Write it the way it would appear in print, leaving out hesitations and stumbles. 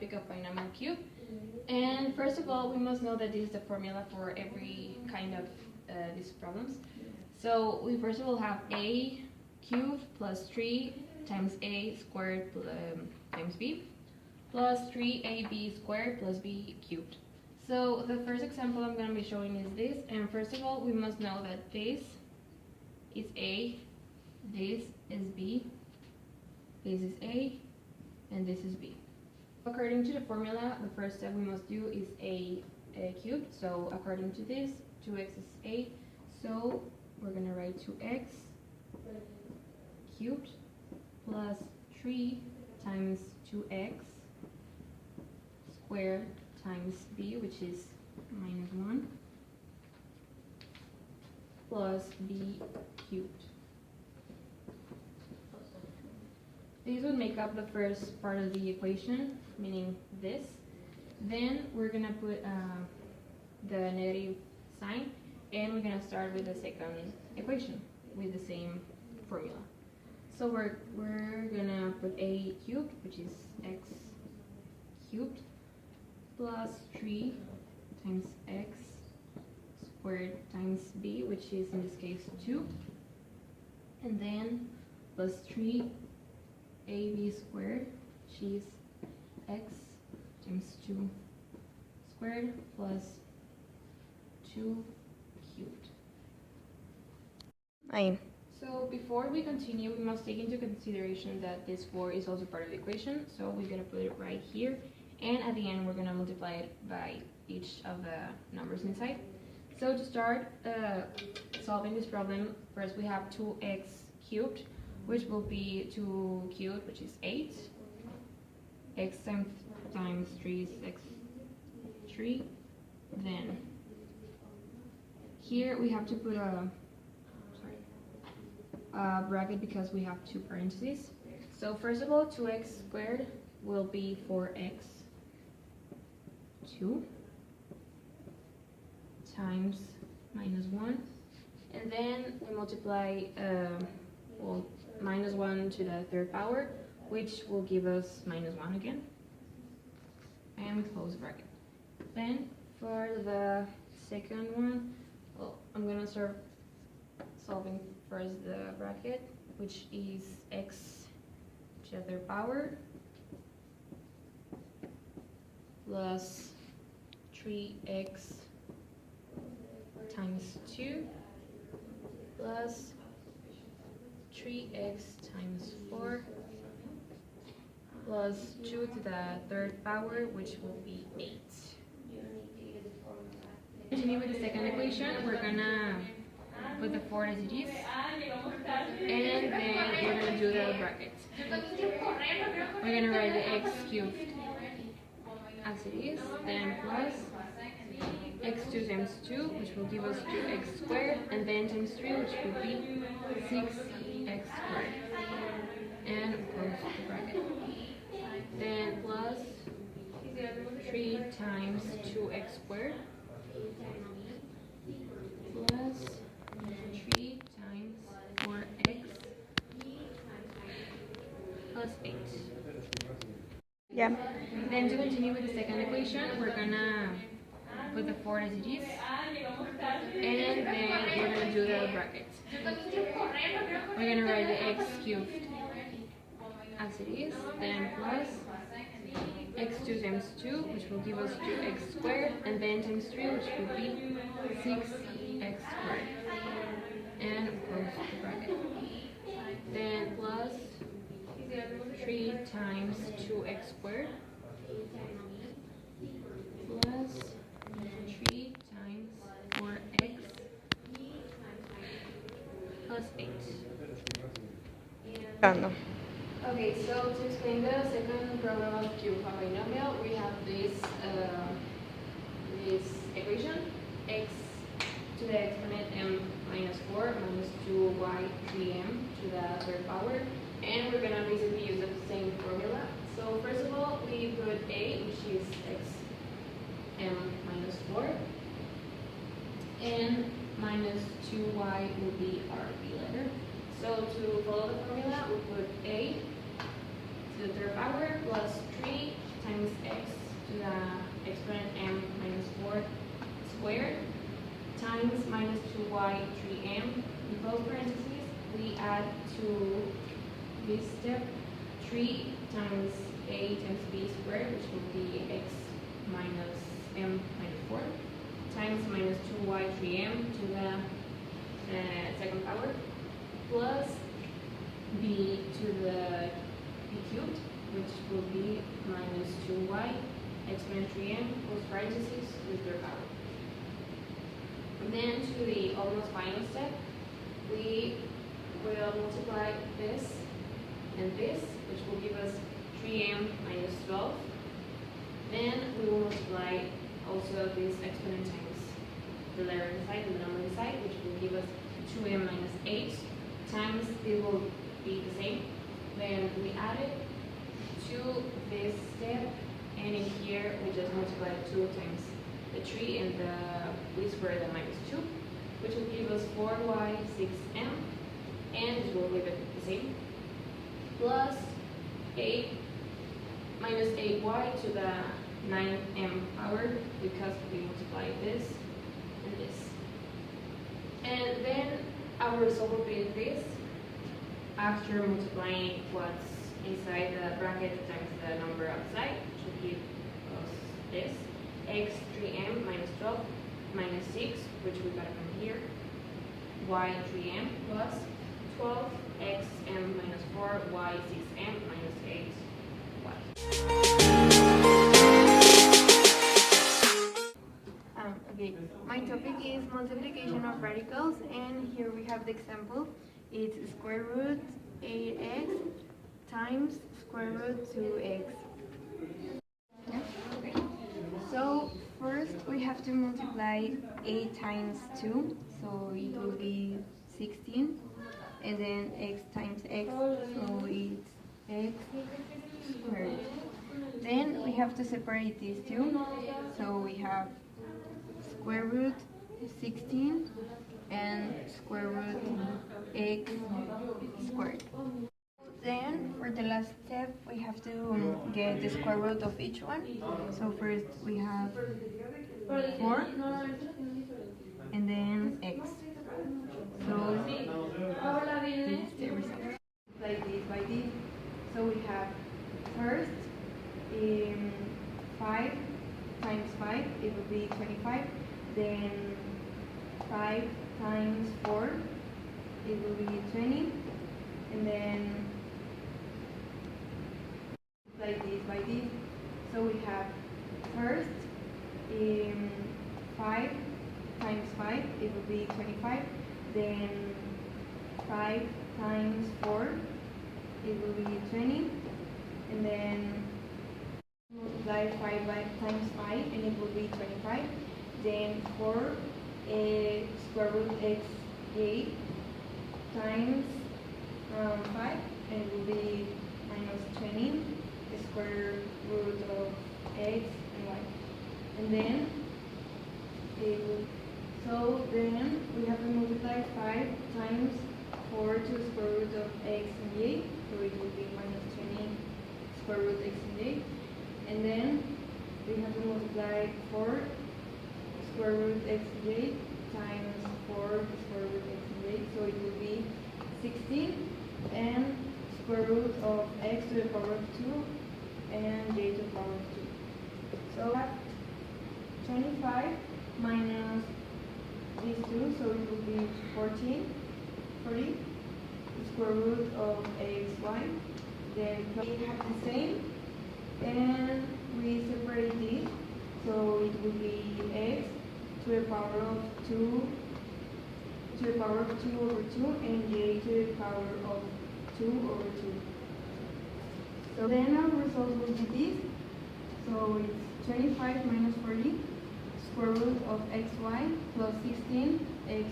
topic of binomial cube. And first of all, we must know that this is the formula for every kind of these problems. So we first of all have a cubed plus 3 times a squared times b plus 3ab squared plus b cubed. So the first example I'm going to be showing is this, and first of all we must know that this is a, this is b, this is a, and this is b. According to the formula, the first step we must do is a cubed. So according to this, 2x is a, so we're going to write 2x cubed plus 3 times 2x squared times b, which is minus 1, plus b cubed. These would make up the first part of the equation, meaning this. Then we're going to put the negative sign, and we're going to start with the second equation with the same formula. So we're going to put a cubed, which is x cubed, plus 3 times x squared times b, which is in this case 2, and then plus 3 ab squared, which is x times 2 squared plus 2 cubed. So before we continue, we must take into consideration that this 4 is also part of the equation, so we're going to put it right here, and at the end we're going to multiply it by each of the numbers inside. So to start solving this problem, first we have 2x cubed, which will be 2 cubed, which is 8. X times 3 is x 3. Then here we have to put a bracket because we have two parentheses. So first of all, 2x squared will be 4x 2 times minus 1, and then we multiply minus 1 to the third power, which will give us minus 1 again, and we close the bracket. Then for the second one, I'm gonna start solving first the bracket, which is x to the third power plus 3x times 2 plus 3x times 4 plus 2 to the third power, which will be 8. Continue with the second equation. We're gonna put the 4 as it is, and then we're gonna do the bracket. We're gonna write the x cubed as it is, then plus x2 times 2, which will give us 2x squared, and then times 3, which will be 6x squared, and close the bracket. Then plus 3 times 2x squared plus 3 times 4x plus 8. Yeah. Then to continue with the second equation, we're gonna put the 4 as it is, and then we're gonna do the bracket. We're gonna write the x cubed as it is, then plus x2 times 2, which will give us 2x squared, and then times 3, which will be 6x squared, and close the bracket. Then plus 3 times 2x squared plus 3 times 4x plus 8. Okay, so to explain the second problem of cube binomial, we have this equation, x to the exponent m minus 4 minus 2y 3m to the third power, and we're gonna basically use the same formula. So first of all, we put a, which is x m minus 4, and minus 2y will be our b letter. So to follow the formula, we put a to the third power plus 3 times x to the exponent m minus 4 squared times minus 2y 3m. In close parentheses, we add to this step 3 times a times b squared, which will be x minus m minus 4, times minus 2y 3m to the second power, plus b to the b cubed, which will be minus 2y exponent 3m close parentheses with their power. And then to the almost final step, we will multiply this and this, which will give us 3m minus 12. Then we will multiply also this exponent times the letter inside and the number inside, which will give us 2m minus 8 times, it will be the same. Then we add it to this step, and in here we just multiply 2 times the 3 and the b squared and minus 2, which will give us 4y 6m, and it will leave it the same, plus 8 minus 8y to the 9m power, because we multiply this and this. And then our result will be this, after multiplying what's inside the bracket times the number outside, which will give us this, x 3m minus 12 minus 6, which we got from here, y 3m plus 12 x m minus 4 y 6m minus 8 y. Okay, my topic is multiplication of radicals, and here we have the example. It's square root 8x times square root 2x. Okay. So first we have to multiply 8 times 2, so it will be 16, and then x times x, so it's x squared. Then we have to separate these two, so we have square root 16 and square root x squared. Then for the last step we have to get the square root of each one. So first we have 4 and then x. So this is the result. Like this by this. So we have first 5 times 5, it will be 25. Then 5 times 4, it will be 20. And then like this by this. So we have first 5 times 5, it will be 25. Then 5 times 4, it will be 20. And then multiply 5 times 5, and it will be 25. Then 4 square root x 8 times 5, and it will be minus 20, the square root of x and y. And then so then we have to multiply 5 times 4 to the square root of x and 8, so it will be minus 20 square root x and 8. And then we have to multiply 4 square root x and 8 times 4 square root x and 8, so it will be 16, and square root of x to the power of 2 and j to the power of 2. So we have 25 minus these two, so it will be 40, the square root of xy. Then we have the same, and we separate this, so it will be x to the power of 2 over 2, and j to the power of 2 over 2. So then our result will be this. So it's 25 minus 40, square root of xy plus 16 x